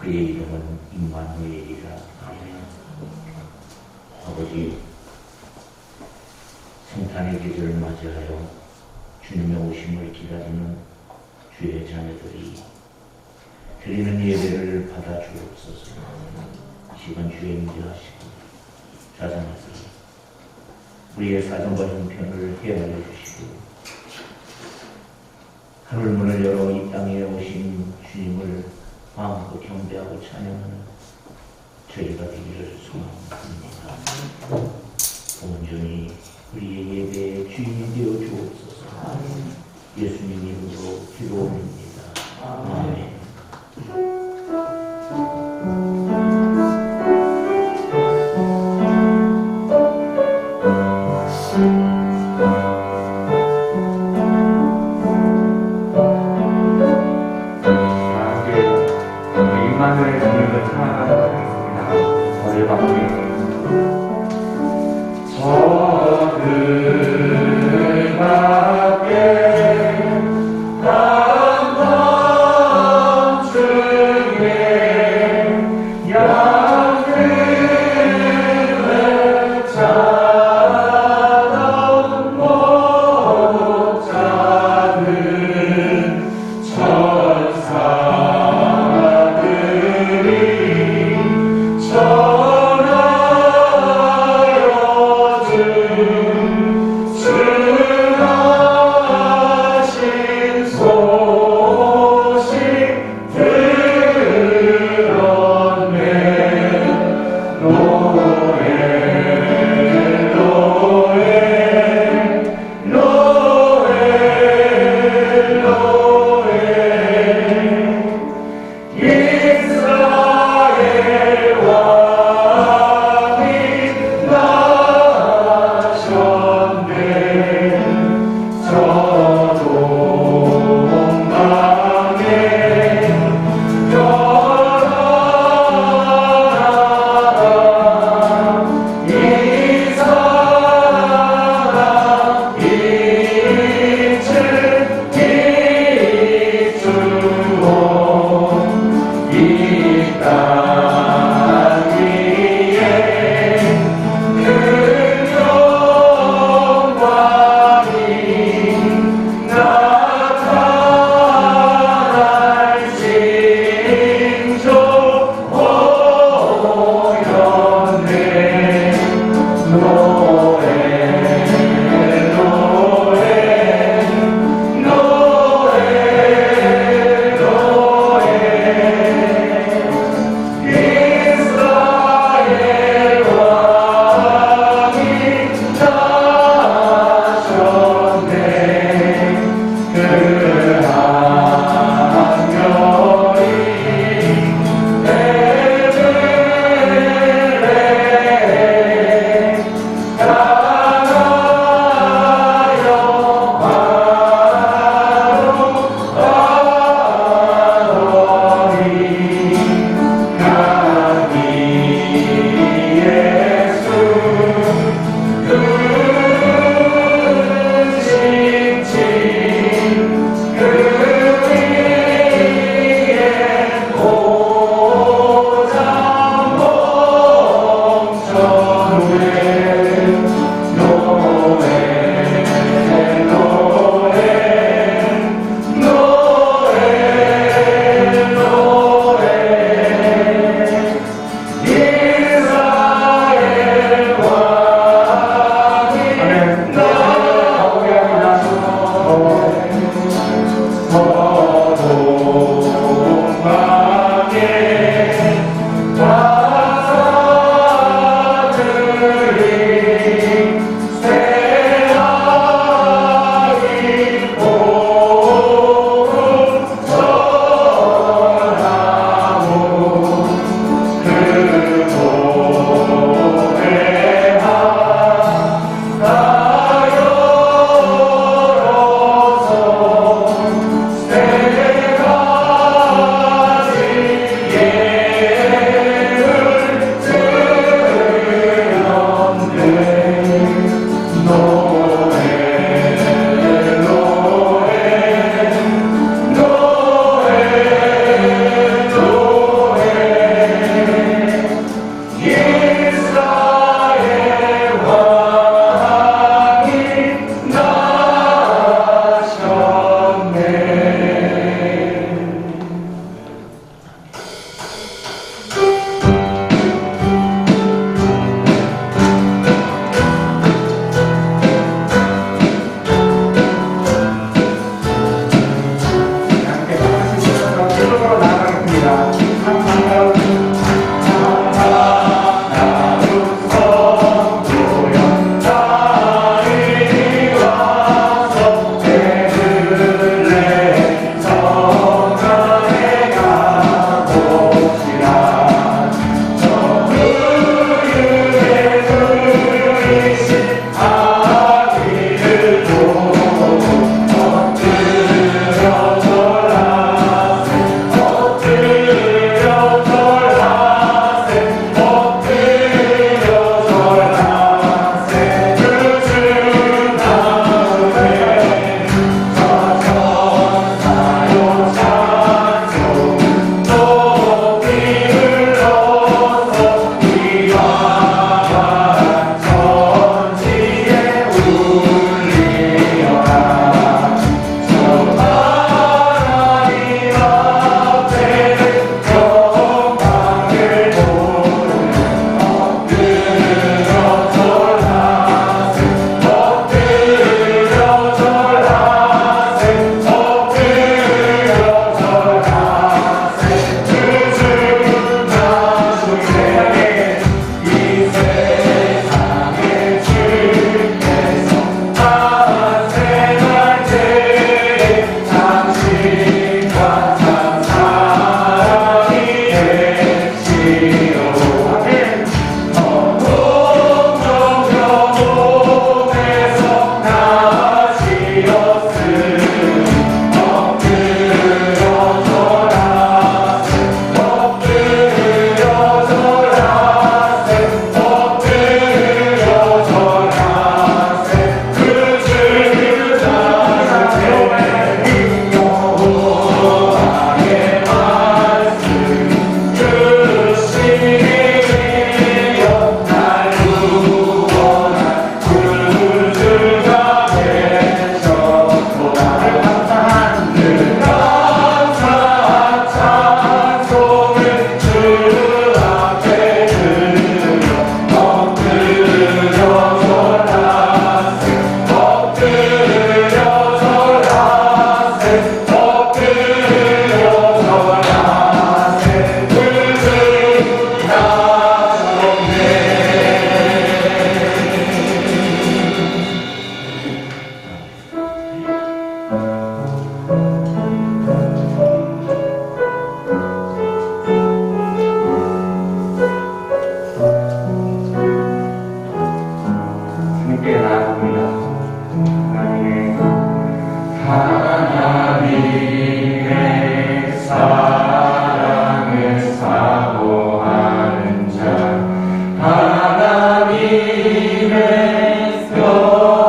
그의 이름은 임마누엘이라. 아버지, 성탄의 계절을 맞이하여 주님의 오심을 기다리는 주의 자녀들이 드리는 예배를 받아 주옵소서. 시간 주의 임재하시고 자장하시고 우리의 사정과 형편을 헤아려 주시고 하늘문을 열어 이 땅에 오신 주님을 마음으로 경배하고 찬양하는 저희가 되기를 소망합니다. 온전히 우리의 예배의 주인이 되어 주옵소서. 예수님 이름으로 기도합니다. 아멘. 임마누엘 주님을 찬양하도록 하겠습니다. 저희 밖에 저들 밖에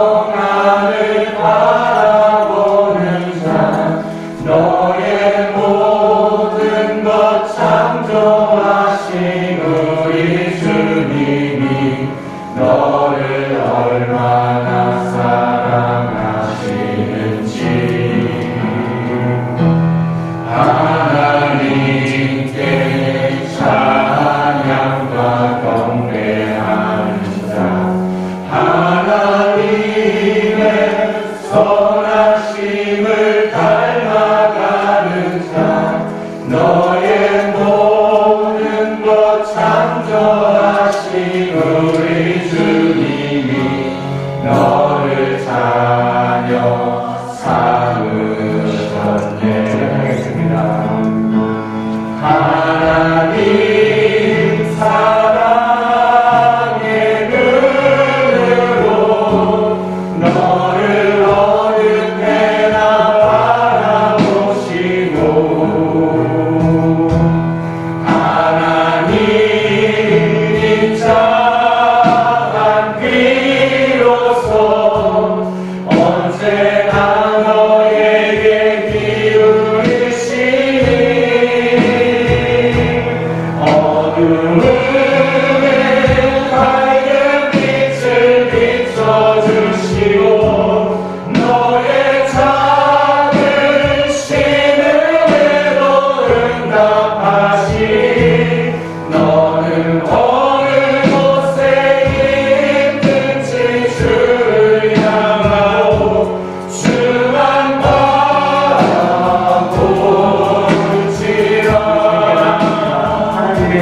평안을 바라보는 자 너의 모든 것 창조하신 우리 주님이 너를 얼마나 사랑하시는지 하나님께 찬양과 경배하는 자 하나님의 선하심을 닮아가는 자 너의 모든 것 창조하신 우리 주님이 너를 자녀 삼으셨네. 하겠습니다. 하나님 사랑의 눈으로 너를 어느 때나 바라보시고 하나님 자한 비로소 언제나 너에게 기울이시니 어둠에 밝은 빛을 비춰주시고 너의 작은 신음에도 응답하시 너는 어느 곳에 있든지 주를 향하고 주만 바라볼지라 하나님의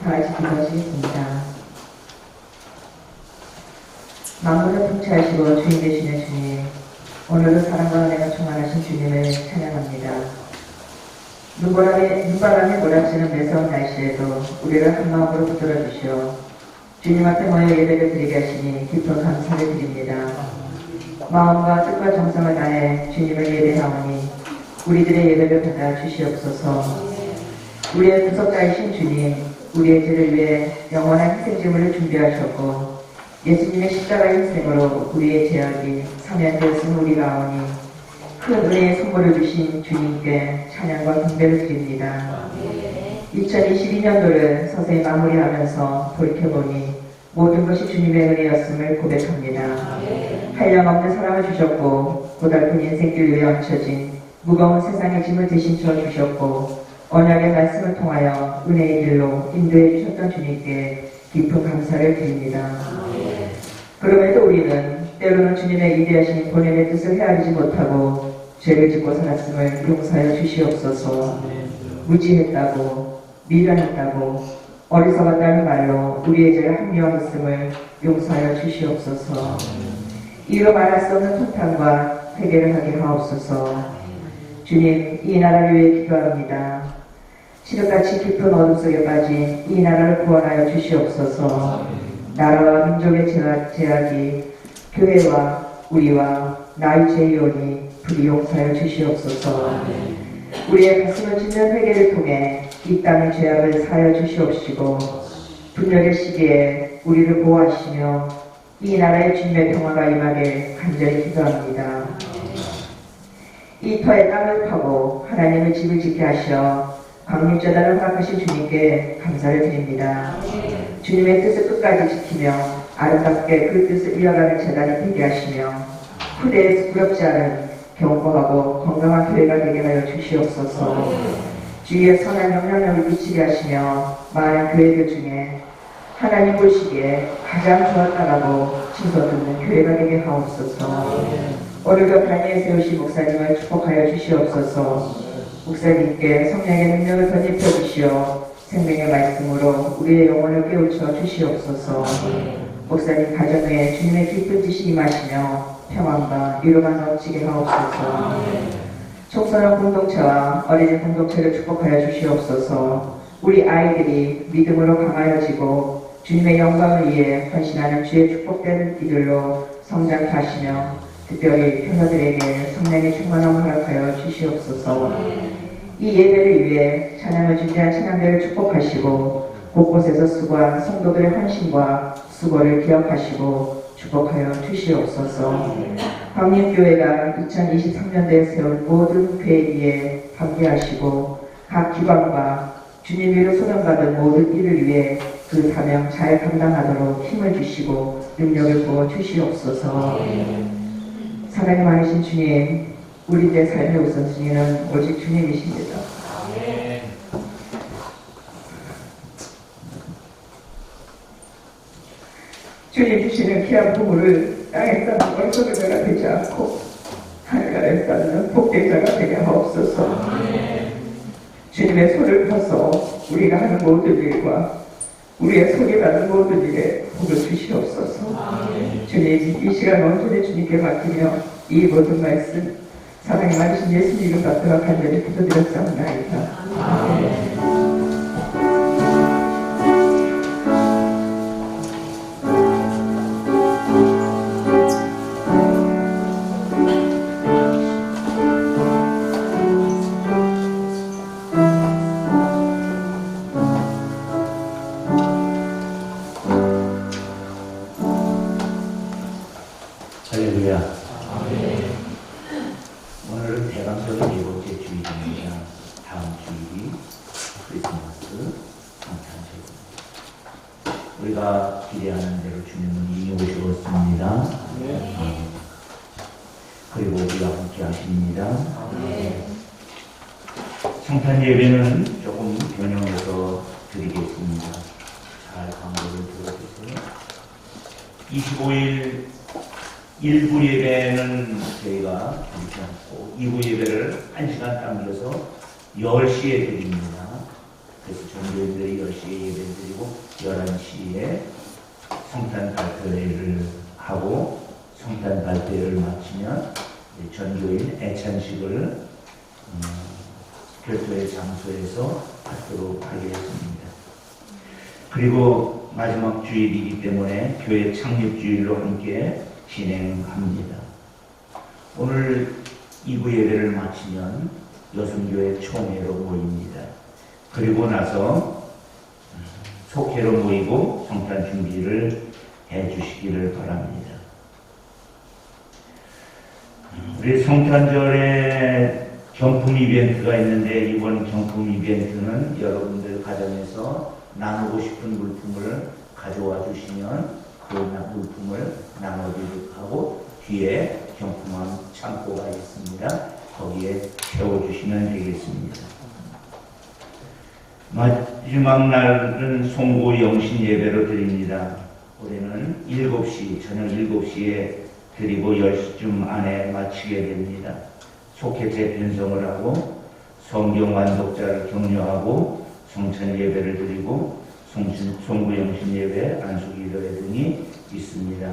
다 같이 기도하시겠습니다. 만물을 통치하시고 주인 되시는 주님, 오늘도 사랑과 은혜가 충만하신 주님을 찬양합니다. 눈바람에 몰아치는 매서운 날씨에도 우리를 한마음으로 붙들어 주시어 주님 앞에 모여 예배를 드리게 하시니 깊은 감사를 드립니다. 마음과 뜻과 정성을 다해 주님을 예배하오니 우리들의 예배를 받아 주시옵소서. 우리의 구속자이신 주님, 우리의 죄를 위해 영원한 희생제물을 준비하셨고 예수님의 십자가 희생으로 우리의 죄악이 사면되었음을 우리가 아오니 큰 은혜의 선물을 주신 주님께 찬양과 경배를 드립니다. 2022년도를 서서히 마무리하면서 돌이켜보니 모든 것이 주님의 은혜였음을 고백합니다. 한량없는 사랑을 주셨고 고달픈 인생길 위에 얹혀진 무거운 세상의 짐을 대신 져주셨고 언약의 말씀을 통하여 은혜의 길로 인도해 주셨던 주님께 깊은 감사를 드립니다. 그럼에도 우리는 때로는 주님의 위대하신 본연의 뜻을 헤아리지 못하고 죄를 짓고 살았음을 용서하여 주시옵소서. 무지했다고 미련했다고 어리석었다는 말로 우리의 죄를 합리화했음을 용서하여 주시옵소서. 이로 말할 수 없는 통탄과 회개를 하게 하옵소서. 주님, 이 나라를 위해 기도합니다. 칠흑같이 깊은 어둠 속에 빠진 이 나라를 구원하여 주시옵소서. 나라와 민족의 제약이 교회와 우리와 나의 죄이오니 부디 용서하여 주시옵소서. 우리의 가슴을 찢는 회개를 통해 이 땅의 죄악을 사하여 주시옵시고 분열의 시기에 우리를 보호하시며 이 나라의 주님의 평화가 임하게 간절히 기도합니다. 이 터에 땅을 파고 하나님의 집을 짓게 하시어 광림재단을 허락하신 주님께 감사를 드립니다. 주님의 뜻을 끝까지 지키며 아름답게 그 뜻을 이어가는 재단이 되게 하시며 후대에 부끄럽지 않은 견고하고 건강한 교회가 되게 하여 주시옵소서. 주위에 선한 영향력을 미치게 하시며 많은 교회들 중에 하나님 보시기에 가장 좋았다라고 칭송듣는 교회가 되게 하옵소서. 오늘도 단위에 세우신 목사님을 축복하여 주시옵소서. 목사님께 성령의 능력을 덧입혀 주시어 생명의 말씀으로 우리의 영혼을 깨우쳐 주시옵소서. 목사님 가정 외에 주님의 깊은 뜻이 임하시며 평안과 위로가 넘치게 하옵소서. 청소년 공동체와 어린이 공동체를 축복하여 주시옵소서. 우리 아이들이 믿음으로 강하여지고 주님의 영광을 위해 헌신하는 주의 축복되는 이들로 성장케 하시며 특별히 효녀들에게 성령의 충만함을 허락하여 주시옵소서. 이 예배를 위해 찬양을 준비한 찬양대를 축복하시고 곳곳에서 수고한 성도들의 헌신과 수고를 기억하시고 축복하여 주시옵소서. 광림교회가 2023년도에 세운 모든 계획 위에 함께하시고 각 기관과 주님 위로 소명받은 모든 일을 위해 그 사명 잘 감당하도록 힘을 주시고 능력을 부어 주시옵소서. 사랑이 많으신 주님, 우리들의 삶의 우선순위는 오직 주님이십니다. 주님 주시는 귀한 부모를 땅에 쌓는 얼소리가 되지 않고 하늘나라에 쌓는 복대자가 되게 하옵소서. 주님의 손을 펴서 우리가 하는 모든 일과 우리의 손이 받는 모든 일에 복을 주시옵소서. 주님, 이 시간 온전히 주님께 맡기며 이 모든 말씀 사랑이 많으신 예수님을 받들어 간절히 기도드렸사옵나이다. 아멘. 할렐루야. 오늘은 대강절의 4번째 주일입니다. 다음 주일이 크리스마스 성탄절입니다. 우리가 기대하는 대로 주님은 이미 오셨습니다. 그리고 우리가 함께 하십니다. 성탄 예배는 조금 변형해서 드리겠습니다. 잘 광고를 들어주세요. 25일 1부 예배는 저희가 드리지 않고 2부 예배를 1시간 당겨서 10시에 드립니다. 그래서 전교인들이 10시에 예배드리고 11시에 성탄 발표회를 하고 성탄 발표회를 마치면 전교인 애찬식을 별도의 장소에서 하도록 하겠습니다. 그리고 마지막 주일이기 때문에 교회 창립주일로 함께 진행합니다. 오늘 2부 예배를 마치면 여순교회 총회로 모입니다. 그리고 나서 속회로 모이고 성탄 준비를 해주시기를 바랍니다. 우리 성탄절에 경품 이벤트가 있는데 이번 경품 이벤트는 여러분들 가정에서 나누고 싶은 물품을 가져와 주시면 그 물품을 나눠주도록 하고 뒤에 경품함 창고가 있습니다. 거기에 채워주시면 되겠습니다. 마지막 날은 송구 영신 예배로 드립니다. 올해는 7시, 저녁 7시에 드리고 10시쯤 안에 마치게 됩니다. 속회제 편성을 하고 성경 완독자를 격려하고 성찬 예배를 드리고 송구 영신 예배, 안수기 예배 등이 있습니다.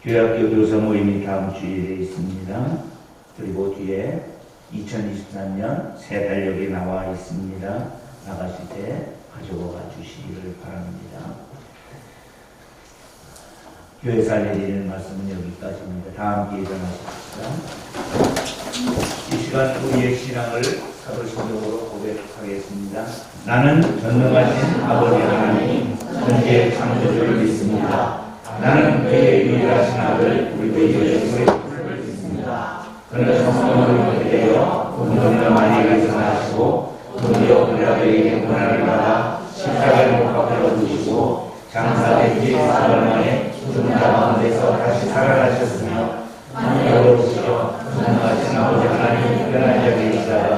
교회학교 교사 모임이 다음 주일에 있습니다. 그리고 뒤에 2023년 새 달력이 나와 있습니다. 나가실 때 가져가 주시기를 바랍니다. 교회에서 알려드리는 말씀은 여기까지입니다. 다 함께 일어나십시다. 이 시간 우리의 신앙을 사도신경으로 고백하겠습니다. 나는 전능하신 아버지 하나님, 현재 창조주를 믿습니다. 나는 그의 유일하신 아들 우리 주 예수의 뜻을 믿습니다. 그는 성령으로 되어 본토는 마리아에서 나시고 드디어 빌라도에게 고난을 받아 십자가에 못 박혀 죽으시고 장사된 뒤 4일 만에 죽은 자 가운데서 다시 살아나셨으며 하늘로부터 전능하신 아버지 하나님 특별한 자리에 있다가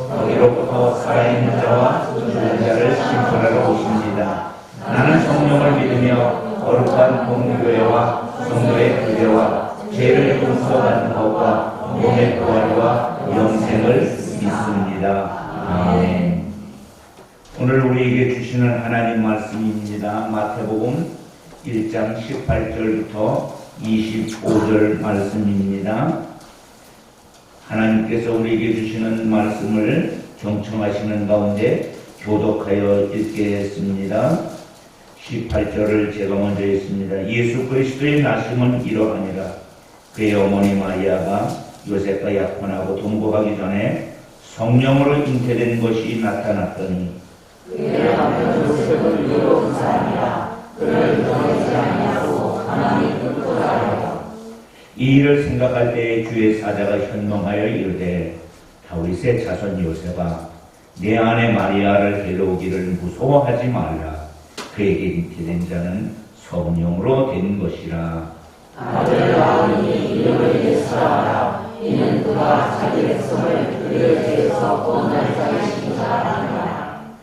거기로부터 살아있는 자와 죽은 자를 심판하러 오십니다. 나는 성령을 믿으며 거룩한 공교회와 성도의 교제와 죄를 용서받는 것과 몸의 부활과 영생을 믿습니다. 아멘. 오늘 우리에게 주시는 하나님 말씀입니다. 마태복음 1장 18절부터 25절 말씀입니다. 하나님께서 우리에게 주시는 말씀을 경청하시는 가운데 교독하여 읽겠습니다. 18절을 제가 먼저 읽습니다. 예수 그리스도의 나심은 이러하니라. 그의 어머니 마리아가 요셉과 약혼하고 동거하기 전에 성령으로 잉태된 것이 나타났더니 그의 남편 요셉을 유로운 사람이라. 그를 인정하지 아니하고 하나님 뜻대로 이 일을 생각할 때에 주의 사자가 현명하여 이르되 다윗의 자손 요셉아 내 아내 마리아를 데려오기를 무서워하지 말라. 그에게 잉태된 자는 성령으로 된 것이라. 아들 나오니 이름을 예수라 하라. 이는 그가 자기 백성을 그들의 죄에서 구원할 자이신 줄 아니라.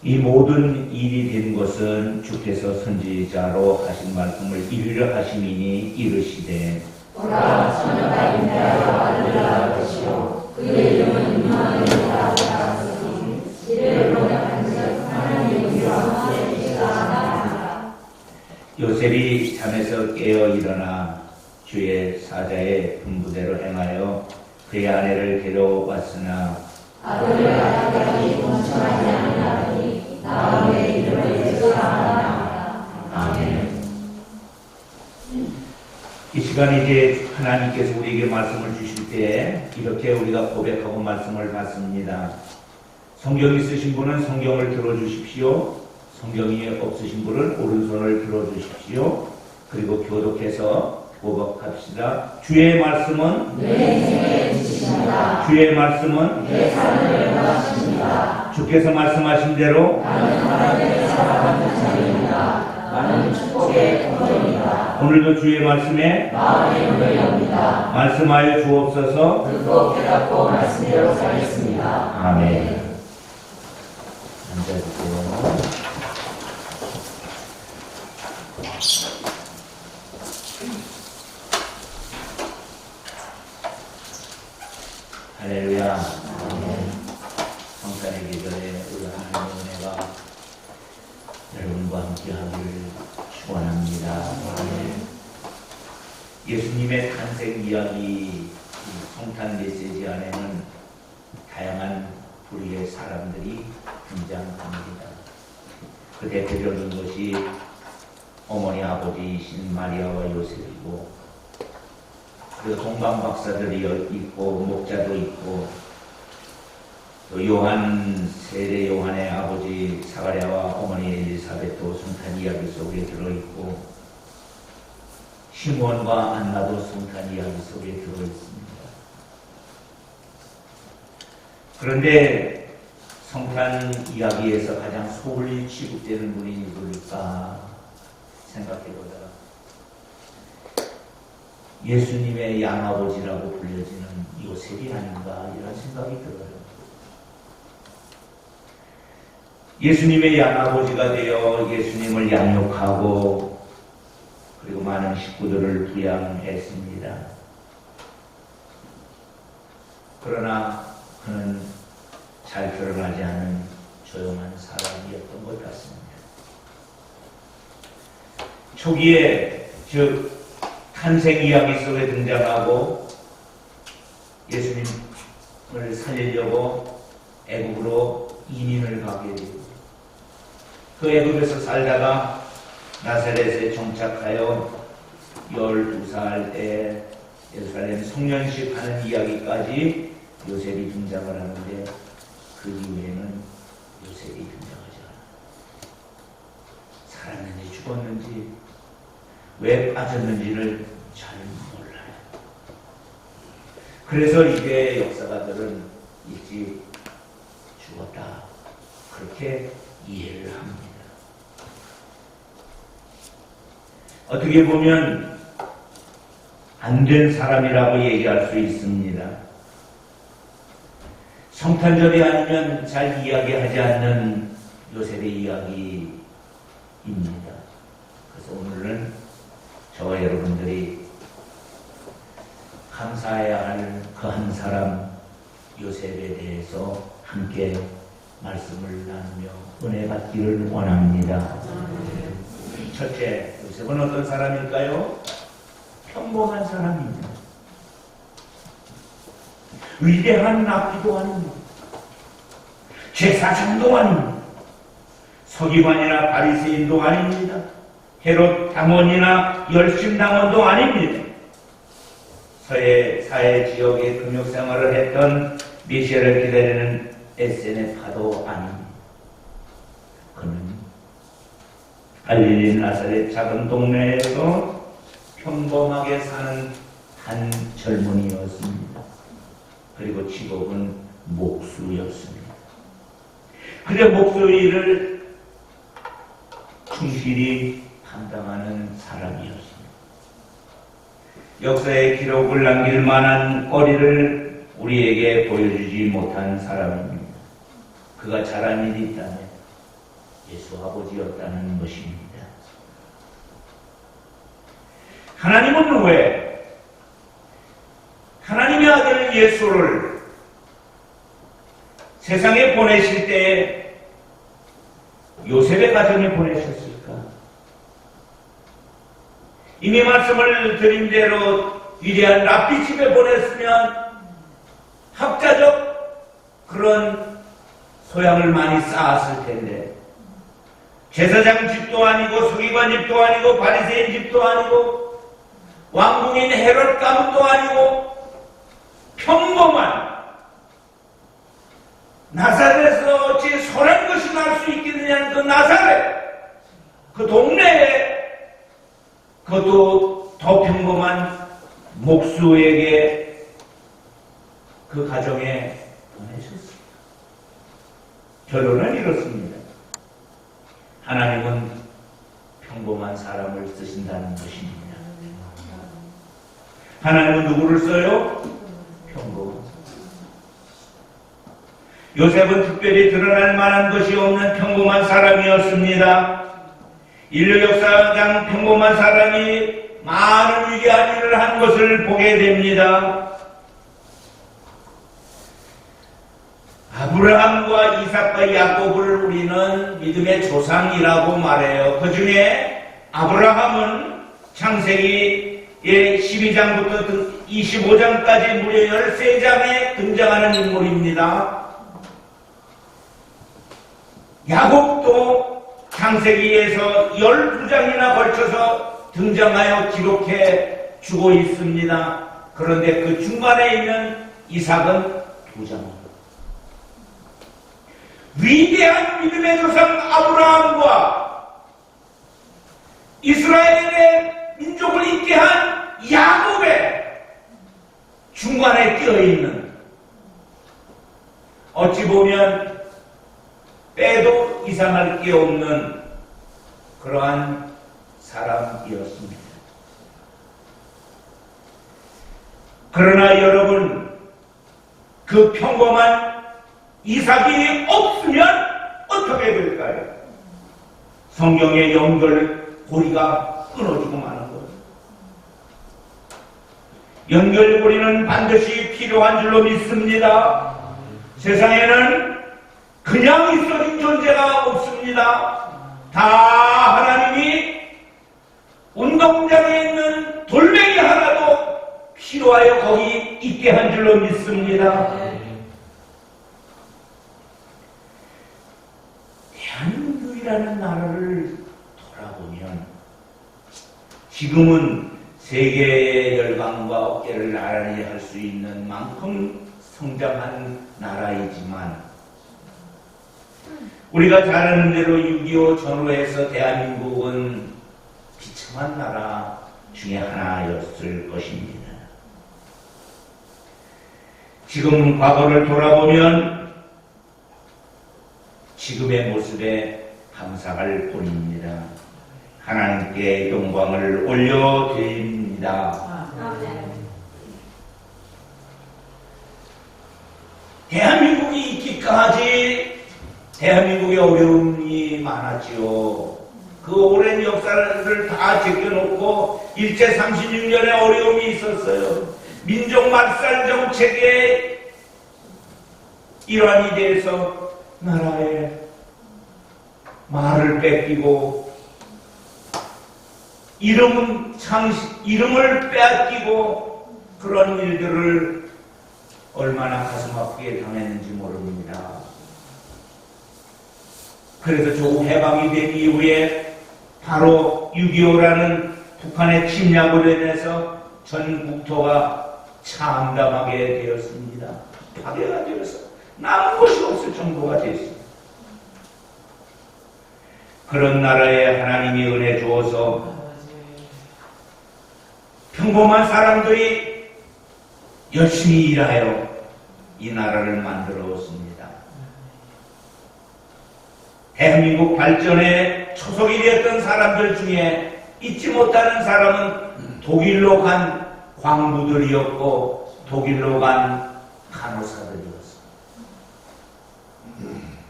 이 모든 일이 된 것은 주께서 선지자로 하신 말씀을 이루려 하심이니 이르시되 보라 처녀가 잉태하여 아들을 낳을 것이요 그의 이름은 임마누엘이라 하셨으니 이를 번역한즉 하나님이 이와 계시다 하나니라. 요셉이 잠에서 깨어 일어나 주의 사자의 분부대로 행하여 그의 아내를 데려왔으나 아들을 낳았다니 공천하지 아니하니 나오의 이름을 예수라 하나니라. 아멘. 이 시간 이제 하나님께서 우리에게 말씀을 주실 때 이렇게 우리가 고백하고 말씀을 받습니다. 성경 있으신 분은 성경을 들어주십시오. 성경이 없으신 분은 오른손을 들어주십시오. 그리고 교독해서 고백합시다. 주의 말씀은 내 인생의 빛이십니다. 주의 말씀은 내 삶을 원하십니다. 주께서 말씀하신 대로 나는 하나님의 사랑하는 자입니다. 나는 축복의 공동이다. 오늘도 주의 말씀에 마음의 문을 엽니다. 말씀하여 주옵소서. 듣고 깨닫고 말씀대로 살겠습니다. 아멘. 앉아주세요. 할렐루야. 성탄의 계절에 우리가 예수님의 탄생 이야기 성탄 메시지 안에는 다양한 부류의 사람들이 등장합니다. 그 대표적인 것이 어머니 아버지이신 마리아와 요셉이고, 그리고 동방 박사들이 있고 목자도 있고, 또 세례 요한의 아버지 사가랴와 어머니 엘리사벳도 성탄 이야기 속에 들어있고, 시몬과 안나도 성탄 이야기 속에 들어있습니다. 그런데 성탄 이야기에서 가장 소홀히 취급되는 분이 누굴까 생각해보다가 예수님의 양아버지라고 불려지는 요셉이 아닌가 이런 생각이 들어요. 예수님의 양아버지가 되어 예수님을 양육하고 그리고 많은 식구들을 부양했습니다. 그러나 그는 잘 결혼하지 않은 조용한 사람이었던 것 같습니다. 초기에 즉 탄생 이야기 속에 등장하고 예수님을 살리려고 애국으로 이민을 가게 되고, 그 애국에서 살다가 나사렛에 정착하여 12살 때 예루살렘 송년식 하는 이야기까지 요셉이 등장을 하는데, 그 이후에는 요셉이 등장하지 않아요. 살았는지 죽었는지 왜 빠졌는지를 잘 몰라요. 그래서 이게 역사가들은 일찍 죽었다 그렇게 이해를 합니다. 어떻게 보면 안 된 사람이라고 얘기할 수 있습니다. 성탄절이 아니면 잘 이야기하지 않는 요셉의 이야기입니다. 그래서 오늘은 저와 여러분들이 감사해야 할 그 한 사람 요셉에 대해서 함께 말씀을 나누며 은혜 받기를 원합니다. 첫째, 요셉은 어떤 사람일까요? 평범한 사람입니다. 위대한 랍비도 아닙니다. 제사장도 아닙니다. 서기관이나 바리새인도 아닙니다. 헤롯 당원이나 열심당원도 아닙니다. 서해 사해 지역의 금욕생활을 했던 미셸을 기다리는 에세네파도 아닙니다. 그는 갈릴리 나사렛 작은 동네에서 평범하게 사는 한 젊은이였습니다. 그리고 직업은 목수였습니다. 그저 목수 일을 충실히 감당하는 사람이었습니다. 역사의 기록을 남길 만한 거리를 우리에게 보여주지 못한 사람입니다. 그가 잘한 일이 있다면 예수 아버지였다는 것입니다. 하나님은 왜 하나님의 아들 예수를 세상에 보내실 때 요셉의 가정에 보내셨을까? 이미 말씀을 드린 대로 위대한 랍비 집에 보냈으면 학자적 그런 소양을 많이 쌓았을 텐데, 제사장 집도 아니고 서기관 집도 아니고 바리새인 집도 아니고 왕궁인 헤롯 가문도 아니고 평범한 나사렛에서 어찌 선한 것이 날 수 있겠느냐는 그 나사렛, 그 동네에, 그것도 더 평범한 목수에게 그 가정에 보내셨습니다. 결론은 이렇습니다. 하나님은 평범한 사람을 쓰신다는 것입니다. 하나님은 누구를 써요? 평범한 사람. 요셉은 특별히 드러날 만한 것이 없는 평범한 사람이었습니다. 인류 역사상 평범한 사람이 많은 위대한 일을 한 것을 보게 됩니다. 아브라함과 이삭과 야곱을 우리는 믿음의 조상이라고 말해요. 그 중에 아브라함은 창세기 12장부터 25장까지 무려 13장에 등장하는 인물입니다. 야곱도 창세기에서 12장이나 걸쳐서 등장하여 기록해 주고 있습니다. 그런데 그 중간에 있는 이삭은 2장. 위대한 믿음의 조상 아브라함과 이스라엘의 민족을 있게 한 야곱의 중간에 끼어있는, 어찌 보면 빼도 이상할 게 없는 그러한 사람이었습니다. 그러나 여러분, 그 평범한 이삭이 없으면 어떻게 될까요? 성경의 연결고리가 끊어지고 마는 거예요. 연결고리는 반드시 필요한 줄로 믿습니다. 세상에는 그냥 있어진 존재가 없습니다. 다 하나님이 운동장에 있는 돌멩이 하나도 필요하여 거기 있게 한 줄로 믿습니다. 대한민국이라는 나라를 돌아보면 지금은 세계의 열강과 어깨를 나란히 할 수 있는 만큼 성장한 나라이지만, 우리가 잘 아는 대로 6.25 전후에서 대한민국은 비참한 나라 중에 하나였을 것입니다. 지금 과거를 돌아보면 지금의 모습에 감사할 뿐입니다. 하나님께 영광을 올려드립니다. 대한민국이 있기까지 대한민국의 어려움이 많았지요. 그 오랜 역사를 다 제껴놓고 일제 36년의 어려움이 있었어요. 민족 말살 정책의 일환이 돼서 나라의 말을 뺏기고 이름을 빼앗기고 그런 일들을 얼마나 가슴 아프게 당했는지 모릅니다. 그래서 조국 해방이 된 이후에 바로 6.25라는 북한의 침략으로 인해서 전 국토가 참담하게 되었습니다. 파괴가 되어서 남은 것이 없을 정도가 됐습니다. 그런 나라에 하나님이 은혜 주어서 평범한 사람들이 열심히 일하여 이 나라를 만들어왔습니다. 대한민국 발전에 초석이 되었던 사람들 중에 잊지 못하는 사람은 독일로 간 광부들이었고 독일로 간 간호사들이었습니다.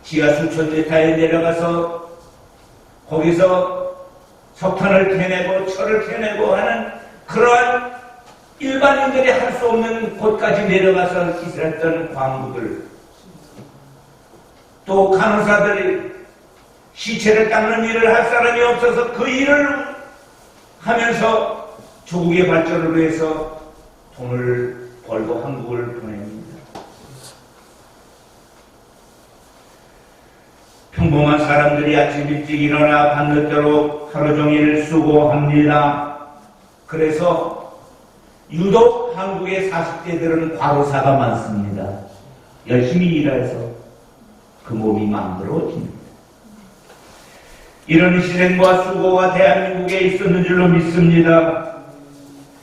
지하 수천 미터에 내려가서 거기서 석탄을 캐내고 철을 캐내고 하는 그러한 일반인들이 할 수 없는 곳까지 내려가서 기술했던 광부들, 또 간호사들이 시체를 닦는 일을 할 사람이 없어서 그 일을 하면서 조국의 발전을 위해서 돈을 벌고 한국을 보냅니다. 평범한 사람들이 아침 일찍 일어나 밤늦도록 하루 종일 수고합니다. 그래서 유독 한국의 40대들은 과로사가 많습니다. 열심히 일해서 그 몸이 망가져집니다. 이런 희생과 수고가 대한민국에 있었는 줄로 믿습니다.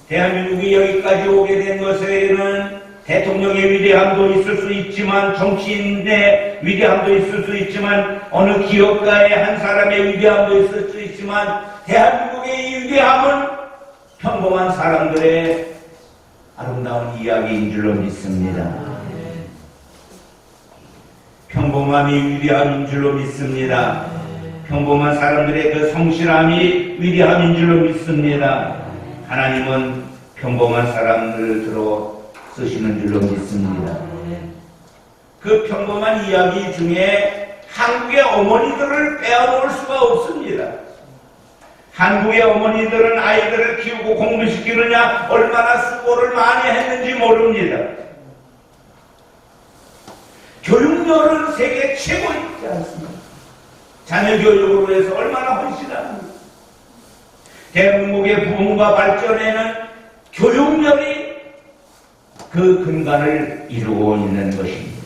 대한민국이 여기까지 오게 된 것에는 대통령의 위대함도 있을 수 있지만, 정치인의 위대함도 있을 수 있지만, 어느 기업가의 한 사람의 위대함도 있을 수 있지만, 대한민국의 이 위대함은 평범한 사람들의 아름다운 이야기인 줄로 믿습니다. 평범함이 위대함인 줄로 믿습니다. 평범한 사람들의 그 성실함이 위대함인 줄로 믿습니다. 하나님은 평범한 사람들을 들어 쓰시는 줄로 믿습니다. 그 평범한 이야기 중에 한국의 어머니들을 빼어놓을 수가 없습니다. 한국의 어머니들은 아이들을 키우고 공부시키느냐 얼마나 수고를 많이 했는지 모릅니다. 교육열은 세계 최고이지 않습니까? 자녀 교육으로 해서 얼마나 헌신합니까? 대한민국의 부흥과 발전에는 교육열이 그 근간을 이루고 있는 것입니다.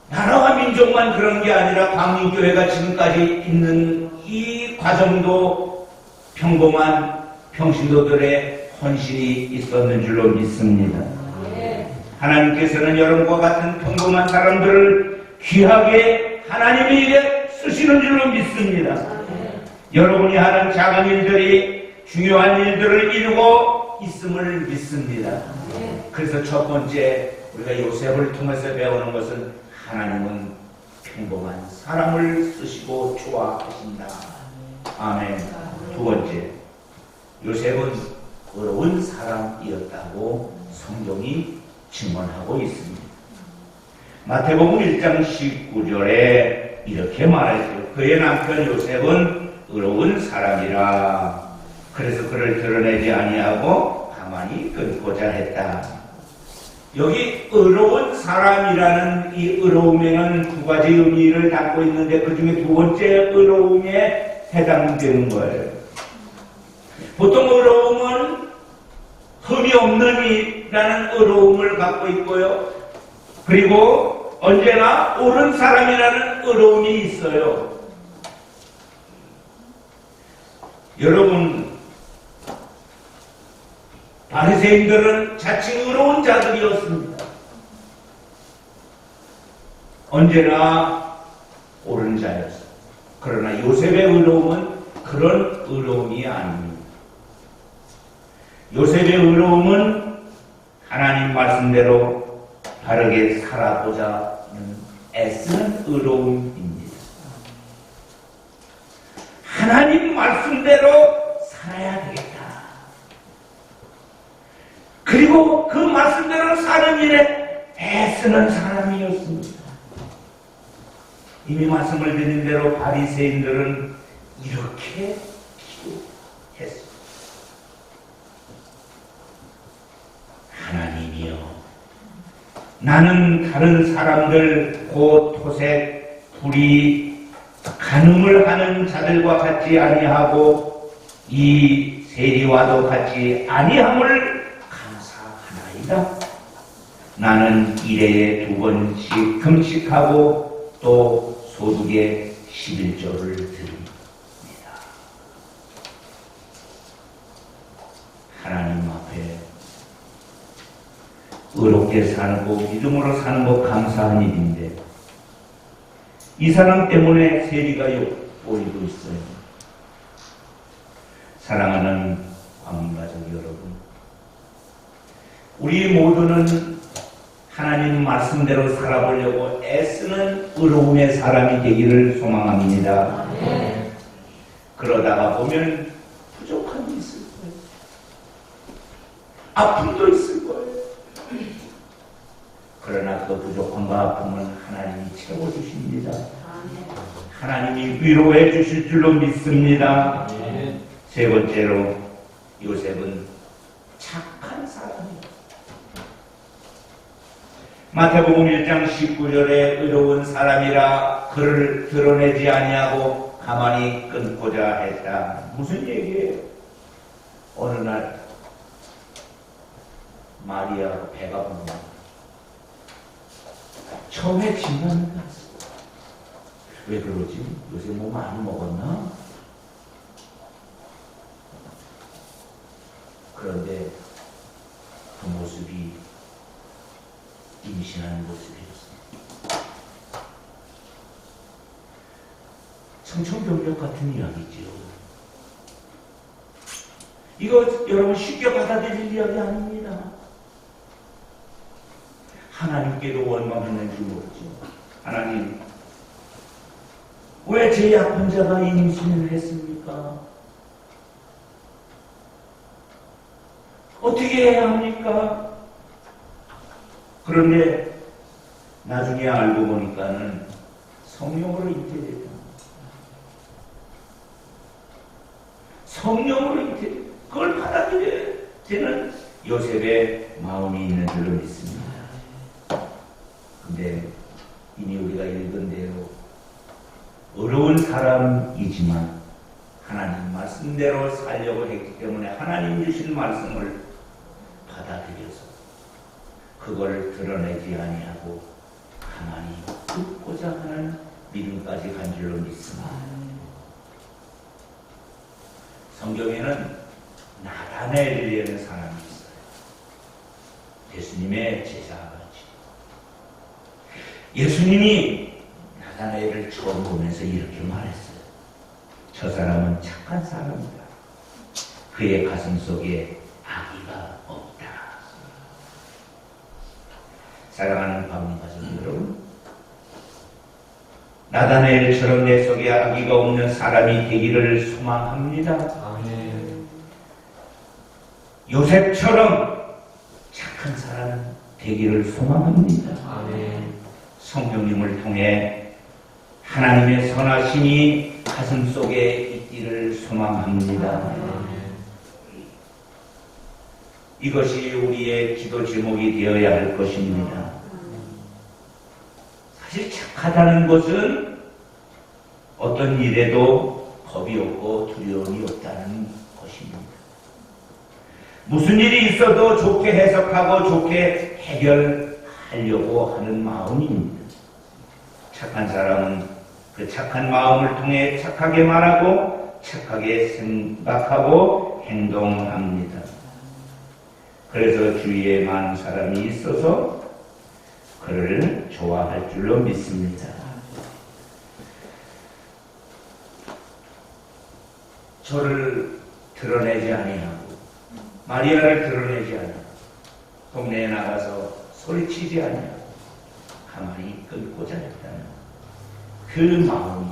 나라와 민족만 그런 게 아니라 광림교회가 지금까지 있는 이 과정도 평범한 평신도들의 헌신이 있었는 줄로 믿습니다. 하나님께서는 여러분과 같은 평범한 사람들을 귀하게 하나님의 일에 쓰시는 줄로 믿습니다. 여러분이 하는 작은 일들이 중요한 일들을 이루고 있음을 믿습니다. 그래서 첫 번째 우리가 요셉을 통해서 배우는 것은 하나님은 평범한 사람을 쓰시고 좋아하신다. 아멘. 두 번째, 요셉은 어려운 사람이었다고 성경이 증언하고 있습니다. 마태복음 1장 19절에 이렇게 말했죠. 그의 남편 요셉은 어려운 사람이라. 그래서 그를 드러내지 아니하고 가만히 끊고자 했다. 여기 어려운 사람이라는 이 어려움에는 두 가지 의미를 담고 있는데 그 중에 두 번째 어려움에 해당되는 거예요. 보통 어려움은 흠이 없는 이라는 어려움을 갖고 있고요. 그리고 언제나 옳은 사람이라는 어려움이 있어요. 여러분, 바리새인들은 자칭 의로운 자들이었습니다. 언제나 옳은 자였어요. 그러나 요셉의 의로움은 그런 의로움이 아닙니다. 요셉의 의로움은 하나님 말씀대로 바르게 살아보자 애쓰는 의로움입니다. 하나님 말씀대로 살아야 되겠다. 그리고 그 말씀대로 사는 일에 애쓰는 사람이었습니다. 이미 말씀을 드린 대로 바리새인들은 이렇게 기도했습니다. 하나님이여, 나는 다른 사람들 곧 토색, 불의, 간음을 하는 자들과 같지 아니하고 이 세리와도 같지 아니함을 감사하나이다. 나는 일회에 2번씩 금식하고 또 소득의 11조를 드립니다. 하나님 앞에 의롭게 사는 것, 믿음으로 사는 것 감사한 일인데 이 사람 때문에 세리가 욕보이고 있어요. 사랑하는 광민가족 여러분, 우리 모두는 하나님 말씀대로 살아보려고 애쓰는 의로움의 사람이 되기를 소망합니다. 그러다가 보면 부족함이 있을 거예요. 아픔도 있을 거예요. 그러나 그 부족함과 아픔은 하나님이 채워주십니다. 하나님이 위로해 주실 줄로 믿습니다. 세 번째로 요셉은 착한 사람이에요. 마태복음 1장 19절에 의로운 사람이라 그를 드러내지 아니하고 가만히 끊고자 했다. 무슨 얘기예요? 어느 날 마리아가 배가 고파 처음에 진단을 받았어. 왜 그러지? 요새 뭐 많이 먹었나? 그런데 그 모습이 임신하는 모습이었어요. 청천벽력 같은 이야기죠. 이거 여러분 쉽게 받아들일 이야기 아닙니다. 하나님께도 원망했는지 모르죠. 하나님, 왜 제 약한 자가 임신을 했습니까? 어떻게 해야 합니까? 그런데 나중에 알고 보니까는 성령으로 잉태됐다. 성령으로 그걸 받아들여야 되는 요셉의 마음이 있는 줄로 믿습니다. 근데 이미 우리가 읽은 대로 어려운 사람이지만 하나님 말씀대로 살려고 했기 때문에 하나님 주신 말씀을 받아들여서 그걸 드러내지 아니하고 가만히 듣고자 하는 믿음까지 간 줄로 믿습니다. 성경에는 나다나엘이라는 사람이 있어요. 예수님의 제자같이. 예수님이 나다나엘을 처음 보면서 이렇게 말했어요. 저 사람은 착한 사람이다. 그의 가슴 속에 악의가 없다. 사랑하는 방문 가족 여러분, 나다나엘처럼 내 속에 악의가 없는 사람이 되기를 소망합니다. 아멘. 요셉처럼 착한 사람 되기를 소망합니다. 아멘. 성령님을 통해 하나님의 선하심이 가슴 속에 있기를 소망합니다. 이것이 우리의 기도 제목이 되어야 할 것입니다. 사실 착하다는 것은 어떤 일에도 겁이 없고 두려움이 없다는 것입니다. 무슨 일이 있어도 좋게 해석하고 좋게 해결하려고 하는 마음입니다. 착한 사람은 그 착한 마음을 통해 착하게 말하고 착하게 생각하고 행동합니다. 그래서 주위에 많은 사람이 있어서 그를 좋아할 줄로 믿습니다. 저를 드러내지 아니하고 마리아를 드러내지 아니하고 동네에 나가서 소리치지 아니하고 가만히 끊고자 했다는 그 마음이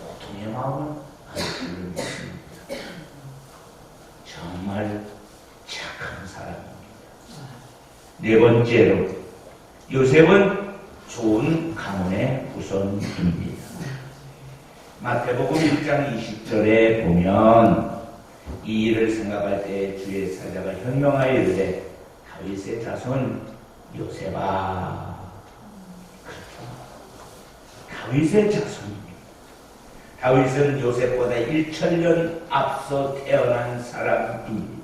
보통의 마음은 아니기를 믿습니다. 정말 착한 사람입니다. 네 번째로 요셉은 좋은 가문의 후손입니다. 마태복음 1장 20절에 보면 이 일을 생각할 때 주의 사자가 현명하여 이르되 다윗의 자손 요셉아. 다윗의 자손입니다. 다윗은 요셉보다 1000년 앞서 태어난 사람입니다.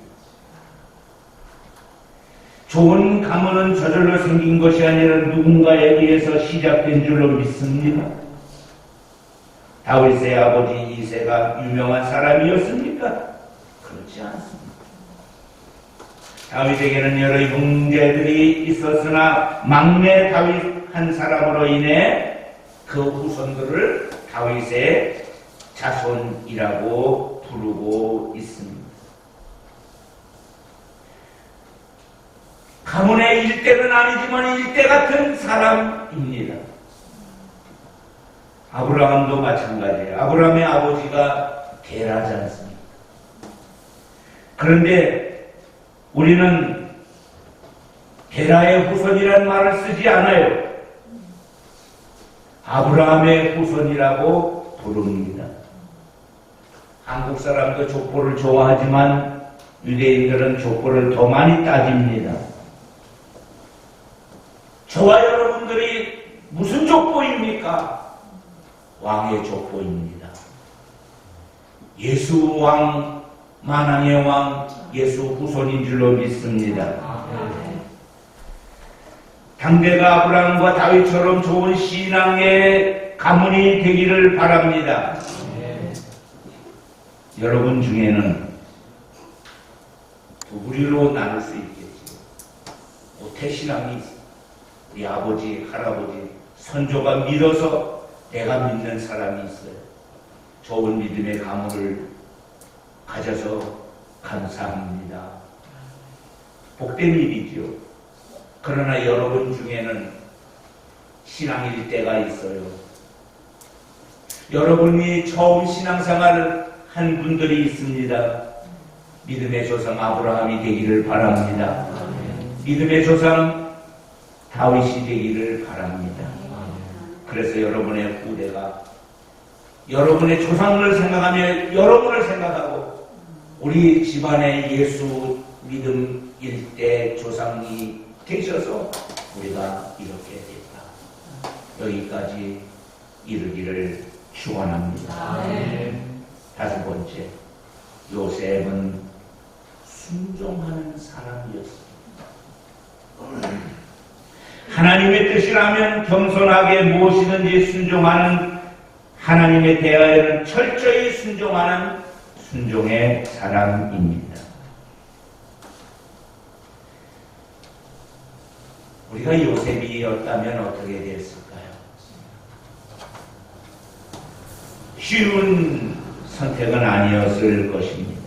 좋은 가문은 저절로 생긴 것이 아니라 누군가에 의해서 시작된 줄로 믿습니다. 다윗의 아버지 이새가 유명한 사람이었습니까? 그렇지 않습니다. 다윗에게는 여러 형제들이 있었으나 막내 다윗 한 사람으로 인해 그 후손들을 다윗의 자손이라고 부르고 있습니다. 가문의 일대는 아니지만 일대 같은 사람입니다. 아브라함도 마찬가지예요. 아브라함의 아버지가 게라지 않습니까? 그런데 우리는 게라의 후손이라는 말을 쓰지 않아요. 아브라함의 후손이라고 부릅니다. 한국 사람도 족보를 좋아하지만 유대인들은 족보를 더 많이 따집니다. 저와 여러분들이 무슨 족보입니까? 왕의 족보입니다. 예수 왕, 만왕의 왕, 예수 후손인 줄로 믿습니다. 당대가 아브라함과 다윗처럼 좋은 신앙의 가문이 되기를 바랍니다. 여러분 중에는 두 부류로 나눌 수 있겠죠. 모태신앙이 있습니다. 우리 아버지, 할아버지, 선조가 믿어서 내가 믿는 사람이 있어요. 좋은 믿음의 가문을 가져서 감사합니다. 복된 일이죠. 그러나 여러분 중에는 신앙일 때가 있어요. 여러분이 처음 신앙생활을 한 분들이 있습니다. 믿음의 조상 아브라함이 되기를 바랍니다. 믿음의 조상 다윗이 되기를 바랍니다. 그래서 여러분의 후대가 여러분의 조상을 생각하며 여러분을 생각하고 우리 집안에 예수 믿음 일대 조상이 계셔서 우리가 이렇게 됐다. 여기까지 이르기를 축원합니다. 다섯 번째, 요셉은 순종하는 사람이었습니다. 하나님의 뜻이라면 겸손하게 무엇이든지 순종하는, 하나님에 대하여는 철저히 순종하는 순종의 사람입니다. 우리가 요셉이었다면 어떻게 됐을까요? 쉬운 선택은 아니었을 것입니다.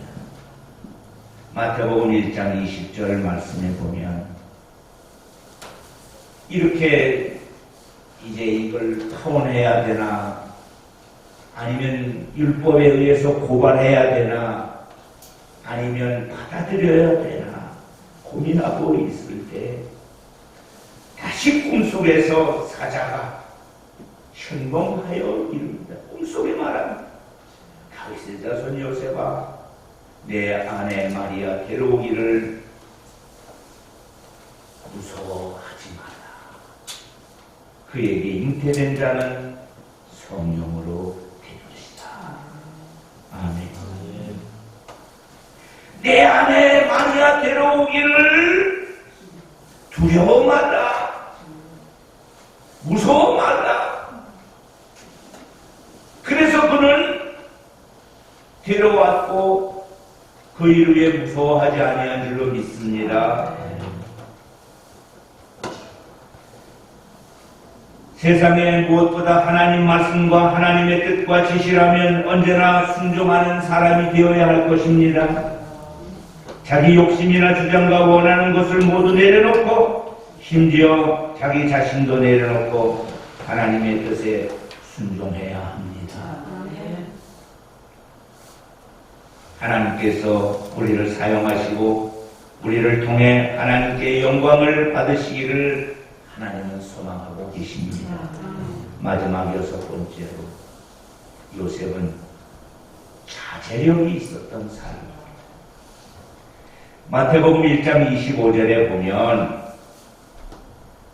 마태복음 1장 20절 말씀에 보면 이렇게 이제 이걸 파혼해야 되나 아니면 율법에 의해서 고발해야 되나 아니면 받아들여야 되나 고민하고 있을 때 다시 꿈속에서 사자가 현몽하여 이릅니다. 꿈속에 말합니다. 다윗의 자손 요셉아, 내 아내 마리아 데려오기를 무서워하지 마라. 그에게 잉태된 자는 성령으로 될 것이다. 아멘. 내 아내 마리아 데려오기를 두려워 말라. 무서워 말라. 그래서 그는 데려왔고 그 이후에 무서워하지 아니한 줄로 믿습니다. 세상에 무엇보다 하나님 말씀과 하나님의 뜻과 지시라면 언제나 순종하는 사람이 되어야 할 것입니다. 자기 욕심이나 주장과 원하는 것을 모두 내려놓고 심지어 자기 자신도 내려놓고 하나님의 뜻에 순종해야 합니다. 하나님께서 우리를 사용하시고 우리를 통해 하나님께 영광을 받으시기를 하나님은 소망하고 계십니다. 마지막 여섯 번째로 요셉은 자제력이 있었던 사람입니다. 마태복음 1장 25절에 보면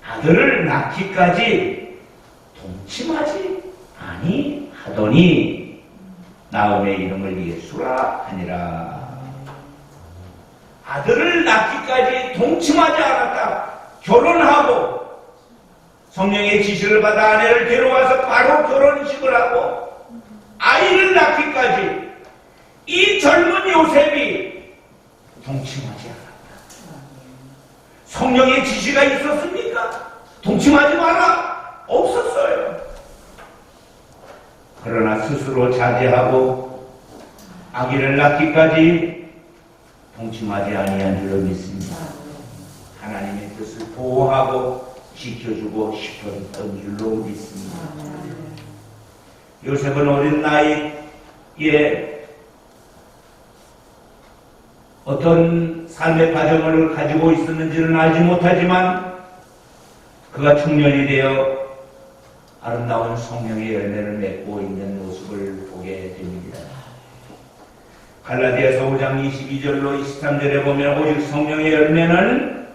아들을 낳기까지 동침하지 아니하더니 나음의 이름을 예수라 하니라. 아들을 낳기까지 동침하지 않았다. 결혼하고 성령의 지시를 받아 아내를 데려와서 바로 결혼식을 하고 아이를 낳기까지 이 젊은 요셉이 동침하지 않았다. 성령의 지시가 있었습니까? 동침하지 마라. 없었어요. 그러나 스스로 자제하고 아기를 낳기까지 동침하지 아니한 줄로 믿습니다. 하나님의 뜻을 보호하고 지켜주고 싶었던 줄로 믿습니다. 요셉은 어린 나이에 어떤 삶의 과정을 가지고 있었는지는 알지 못하지만 그가 청년이 되어 아름다운 성령의 열매를 맺고 있는 모습을 보게 됩니다. 갈라디아서 5장 22절로 23절에 보면 오직 성령의 열매는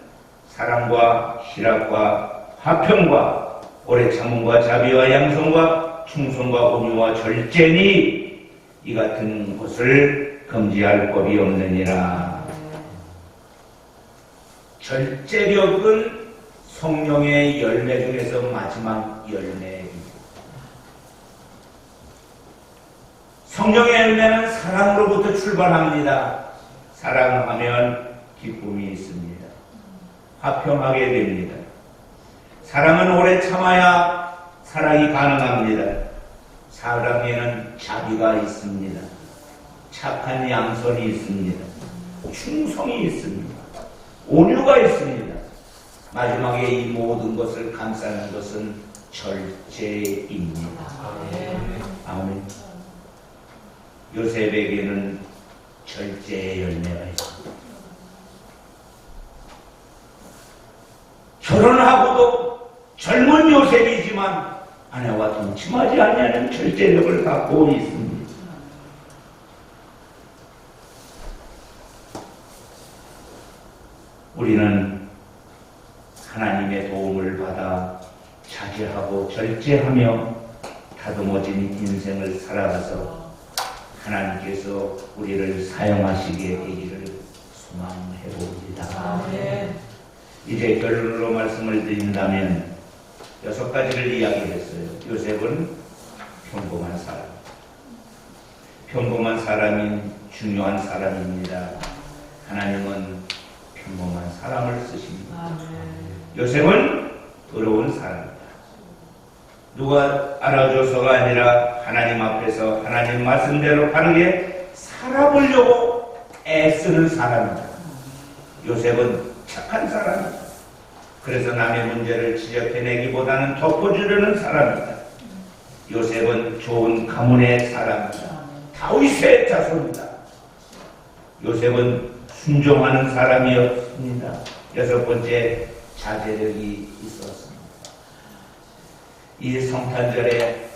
사랑과 희락과 화평과 오래 참음과 자비와 양성과 충성과 온유와 절제니 이 같은 것을 금지할 법이 없느니라. 절제력은 성령의 열매 중에서 마지막 열매입니다. 성령의 열매는 사랑으로부터 출발합니다. 사랑하면 기쁨이 있습니다. 화평하게 됩니다. 사랑은 오래 참아야 사랑이 가능합니다. 사랑에는 자비가 있습니다. 착한 양선이 있습니다. 충성이 있습니다. 온유가 있습니다. 마지막에 이 모든 것을 감싸는 것은 절제입니다. 아멘. 요셉에게는 절제의 열매가 있습니다. 결혼하고도 젊은 요셉이지만 아내와 동침하지 아니하는 절제력을 갖고 있습니다. 우리는 하나님의 도움을 받아 자제하고 절제하며 다듬어진 인생을 살아가서 하나님께서 우리를 사용하시게 되기를 소망해 봅니다. 이제 결론으로 말씀을 드린다면 6가지를 이야기했어요. 요셉은 평범한 사람. 평범한 사람이 중요한 사람입니다. 하나님은 평범한 사람을 쓰십니다. 요셉은 어려운 사람입니다. 누가 알아줘서가 아니라 하나님 앞에서 하나님 말씀대로 바르게 살아보려고 애쓰는 사람입니다. 요셉은 착한 사람입니다. 그래서 남의 문제를 지적해내기보다는 덮어주려는 사람입니다. 요셉은 좋은 가문의 사람입니다. 다윗의 자손입니다. 요셉은 순종하는 사람이었습니다. 6번째, 자제력이 있었습니다. 이 성탄절에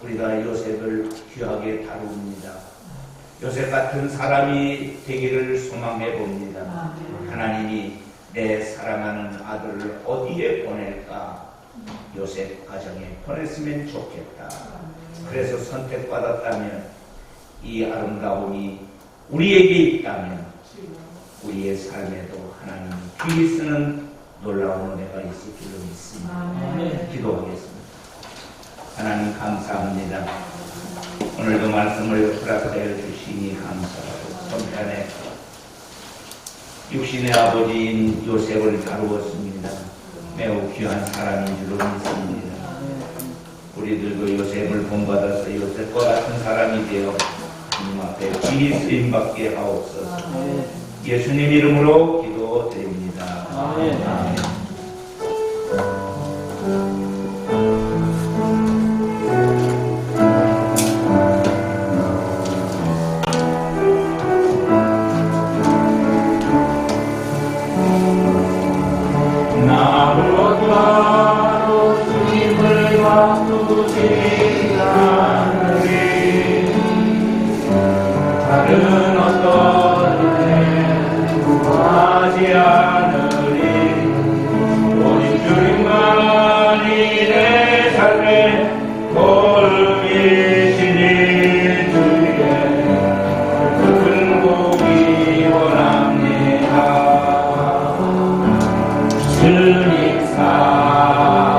우리가 요셉을 귀하게 다룹니다. 요셉 같은 사람이 되기를 소망해 봅니다. 하나님이 내 사랑하는 아들을 어디에 보낼까? 요셉 가정에 보냈으면 좋겠다. 그래서 선택받았다면 이 아름다움이 우리에게 있다면 우리의 삶에도 하나님이 귀히 쓰는 놀라운 은혜가 있을 줄로 믿습니다. 기도하겠습니다. 하나님 감사합니다. 오늘도 말씀을 허락하여 주시니 감사하고 성탄에 육신의 아버지인 요셉을 다루었습니다. 매우 귀한 사람인 줄로 믿습니다. 우리들도 요셉을 본받아서 요셉과 같은 사람이 되어 주님 앞에 귀히 쓰임받게 하옵소서. 예수님 이름으로 기도드립니다. 아멘. 다른 어떤 은혜 구하지 않으리. 오직 주님만이 내 삶의 도움이시니 주의 큰 복이 원합니다. 주님 사랑해요.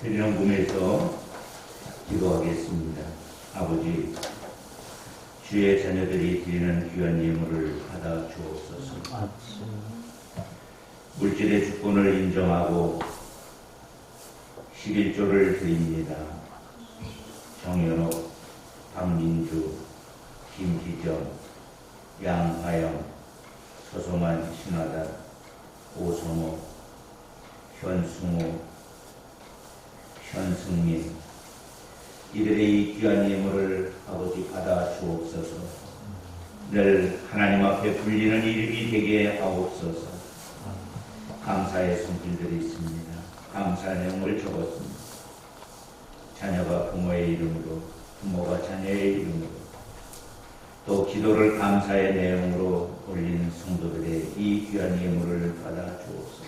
드리는 꿈에서 기도하겠습니다. 아버지, 주의 자녀들이 드리는 귀한 예물을 받아 주옵소서. 물질의 주권을 인정하고 11조를 드립니다. 정연옥, 박민주, 김기정, 양화영, 서성환 신하단, 오성호, 현승우, 현승민, 이들의 귀한 예물을 아버지 받아 주옵소서. 늘 하나님 앞에 불리는 이름이 되게 하옵소서. 감사의 손길들이 있습니다. 감사 내용을 적었습니다. 자녀가 부모의 이름으로, 부모가 자녀의 이름으로, 또 기도를 감사의 내용으로 올린 성도들의 이 귀한 예물을 받아 주옵소서.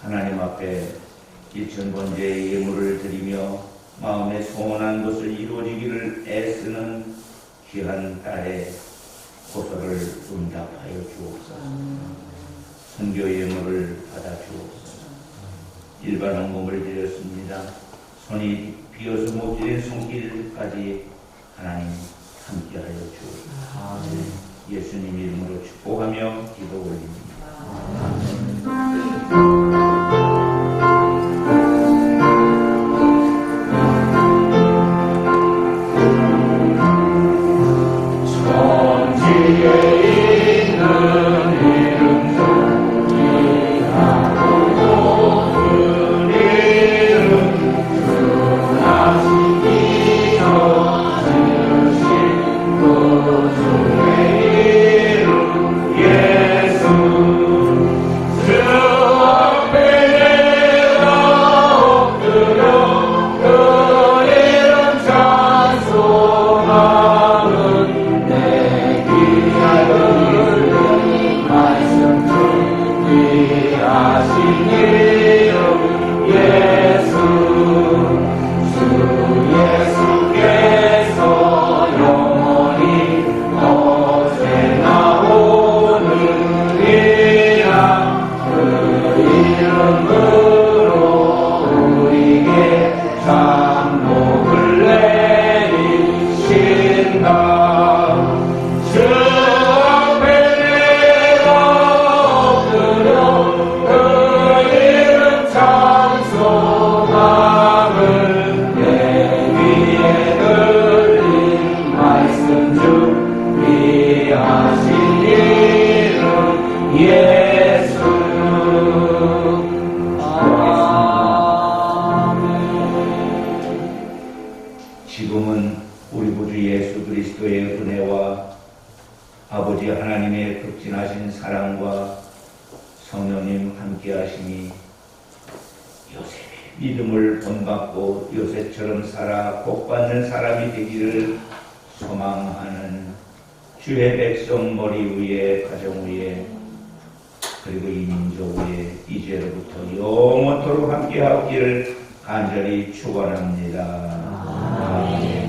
하나님 앞에 일천번제의 예물을 드리며 마음에 소원한 것을 이루어지기를 애쓰는 귀한 딸의 고소를 응답하여 주옵소서. 선교 예물을 받아 주옵소서. 일반 헌금을 드렸습니다. 손이 비어서 못 드린 손길까지 하나님 함께하여 주옵소서. 예수님 이름으로 축복하며 기도 올립니다. 지금은 우리 구주 예수 그리스도의 은혜와 아버지 하나님의 극진하신 사랑과 성령님 함께하심이 요셉의 믿음을 본받고 요셉처럼 살아 복받는 사람이 되기를 소망하는 주의 백성 머리 위에, 가정 위에, 그리고 이 민족 위에 이제로부터 영원토록 함께하기를 간절히 축원합니다. 아멘.